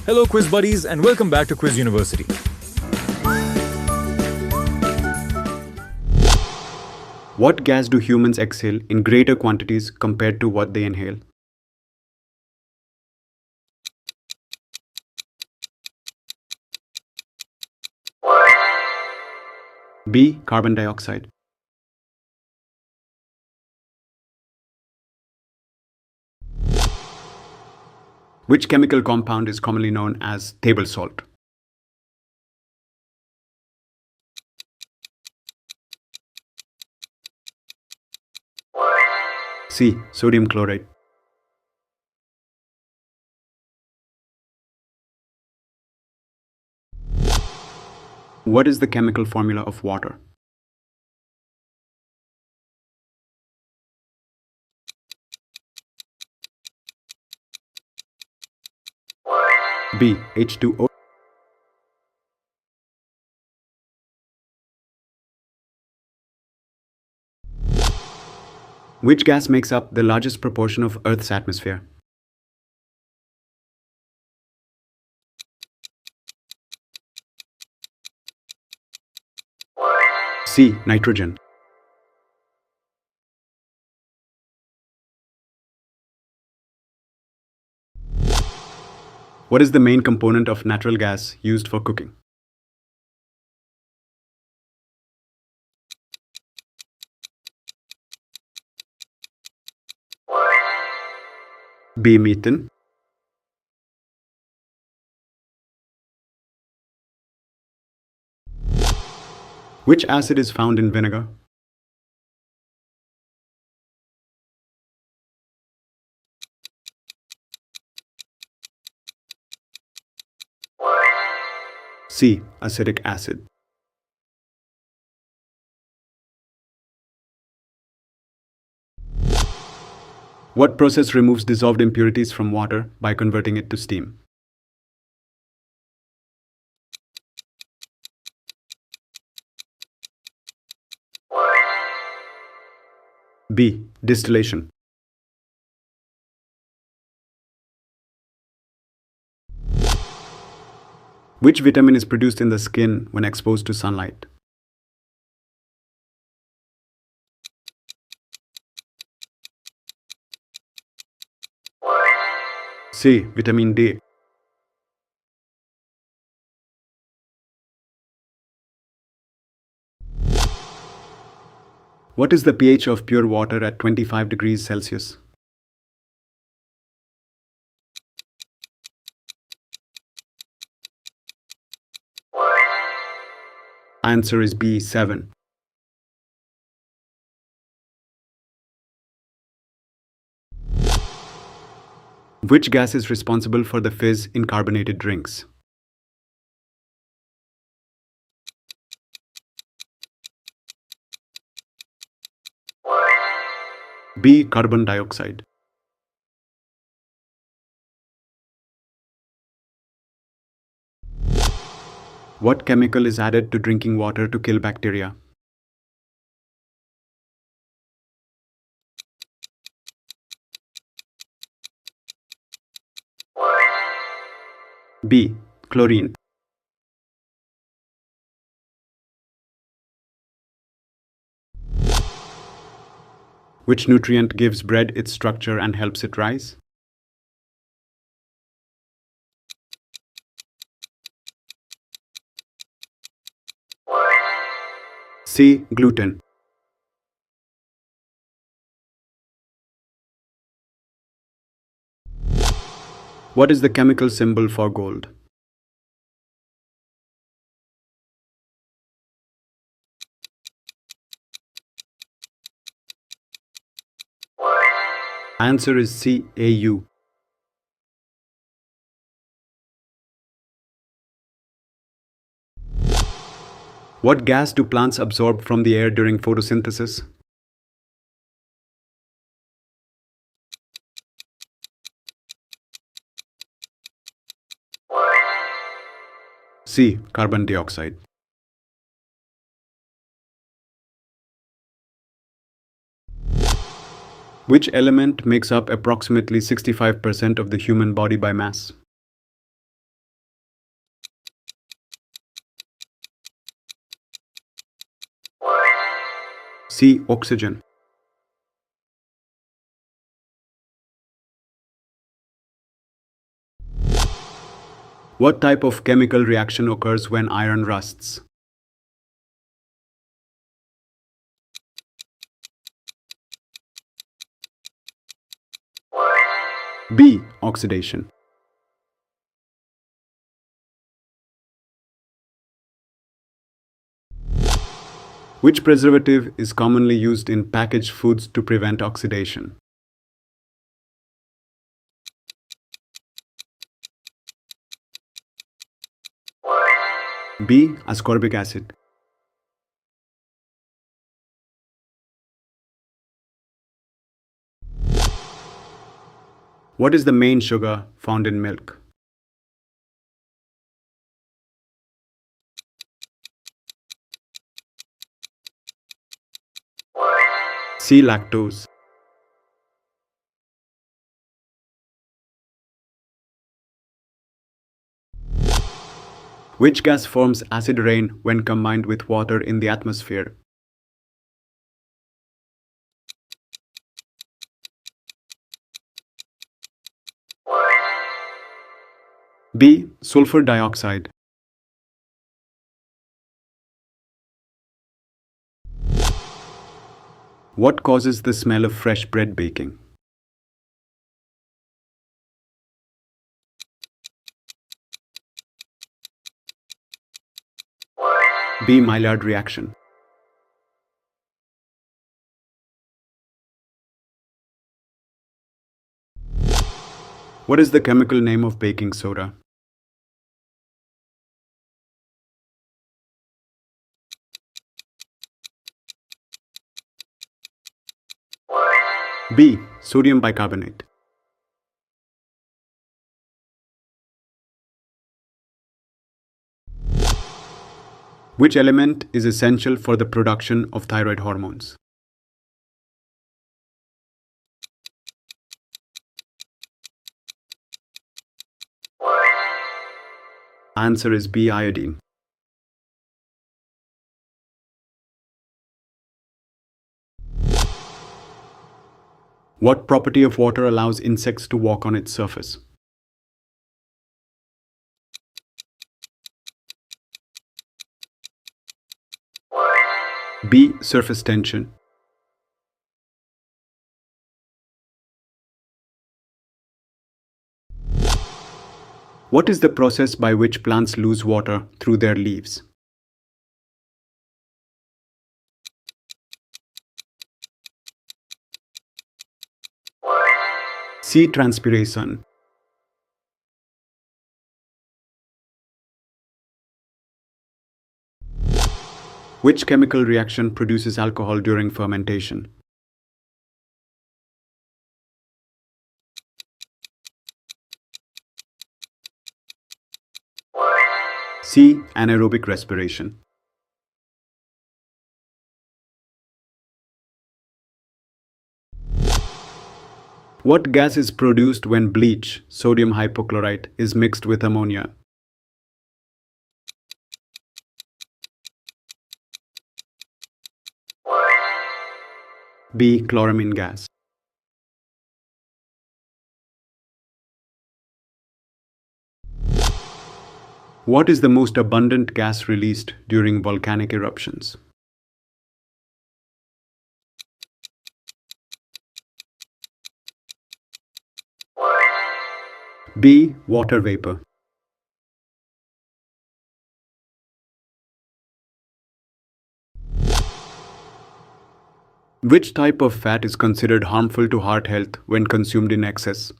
Hello quiz buddies and welcome back to Quiz University. What gas do humans exhale in greater quantities compared to what they inhale? B. Carbon dioxide. Which chemical compound is commonly known as table salt? C. Sodium chloride. What is the chemical formula of water? B. H2O. Which gas makes up the largest proportion of Earth's atmosphere? C. Nitrogen. What is the main component of natural gas used for cooking? B. Methane. Which acid is found in vinegar? C. Acetic acid. What process removes dissolved impurities from water by converting it to steam? B. Distillation. Which vitamin is produced in the skin when exposed to sunlight? C. Vitamin D. What is the pH of pure water at 25 degrees Celsius? Answer is B. 7. Which gas is responsible for the fizz in carbonated drinks? B. Carbon dioxide. What chemical is added to drinking water to kill bacteria? B. Chlorine. Which nutrient gives bread its structure and helps it rise? C. Gluten. What is the chemical symbol for gold? Answer is C. Au. What gas do plants absorb from the air during photosynthesis? C. Carbon dioxide. Which element makes up approximately 65% of the human body by mass? C. Oxygen. What type of chemical reaction occurs when iron rusts? B. Oxidation. Which preservative is commonly used in packaged foods to prevent oxidation? B. Ascorbic acid. What is the main sugar found in milk? C. Lactose. Which gas forms acid rain when combined with water in the atmosphere? B. Sulfur dioxide. What causes the smell of fresh bread baking? B. Maillard reaction. What is the chemical name of baking soda? B. Sodium bicarbonate. Which element is essential for the production of thyroid hormones? Answer is B. Iodine. What property of water allows insects to walk on its surface? B. Surface tension. What is the process by which plants lose water through their leaves? C. Transpiration. Which chemical reaction produces alcohol during fermentation? C. Anaerobic respiration. What gas is produced when bleach, sodium hypochlorite, is mixed with ammonia? B. Chloramine gas. What is the most abundant gas released during volcanic eruptions? B. Water vapor. Which type of fat is considered harmful to heart health when consumed in excess?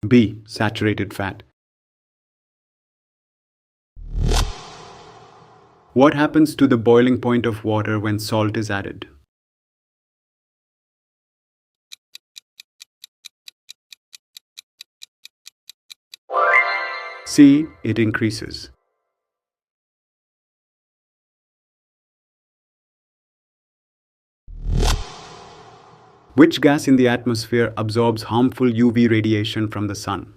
B. Saturated fat. What happens to the boiling point of water when salt is added? C. It increases. Which gas in the atmosphere absorbs harmful UV radiation from the sun?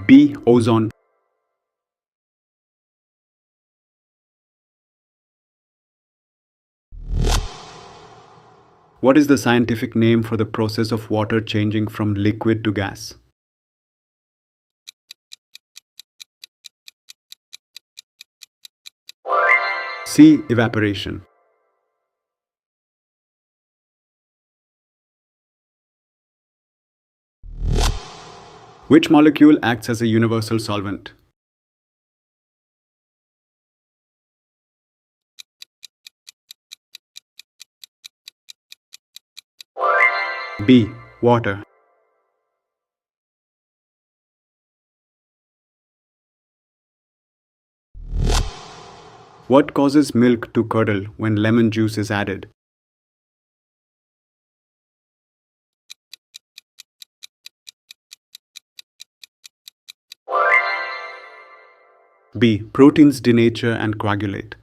B. Ozone. What is the scientific name for the process of water changing from liquid to gas? C. Evaporation. Which molecule acts as a universal solvent? B. Water. What causes milk to curdle when lemon juice is added? B. Proteins denature and coagulate.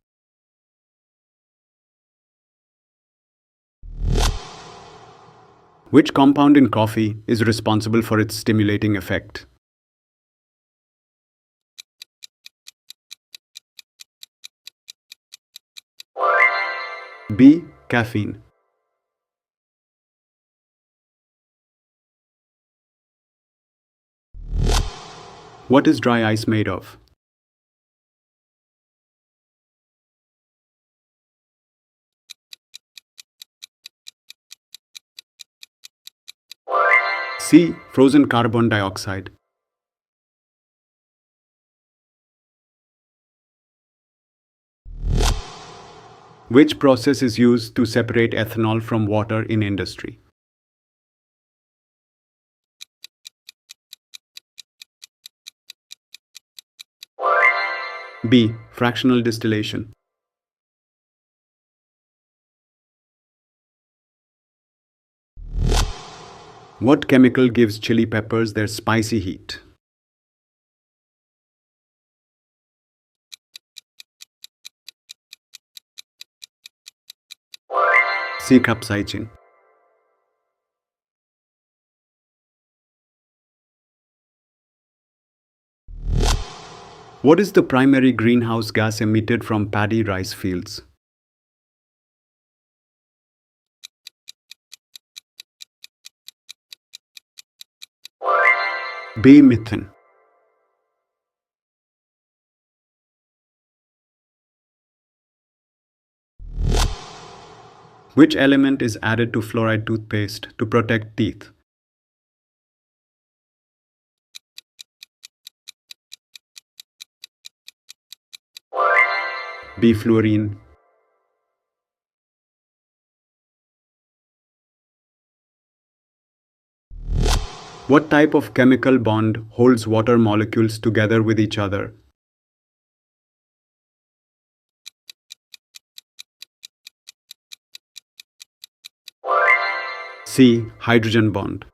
Which compound in coffee is responsible for its stimulating effect? B. Caffeine. What is dry ice made of? C. Frozen carbon dioxide. Which process is used to separate ethanol from water in industry? B. Fractional distillation. What chemical gives chili peppers their spicy heat? C. Capsaicin. What is the primary greenhouse gas emitted from paddy rice fields? B. Methane. Which element is added to fluoride toothpaste to protect teeth? B. Fluorine. What type of chemical bond holds water molecules together with each other? C. Hydrogen bond.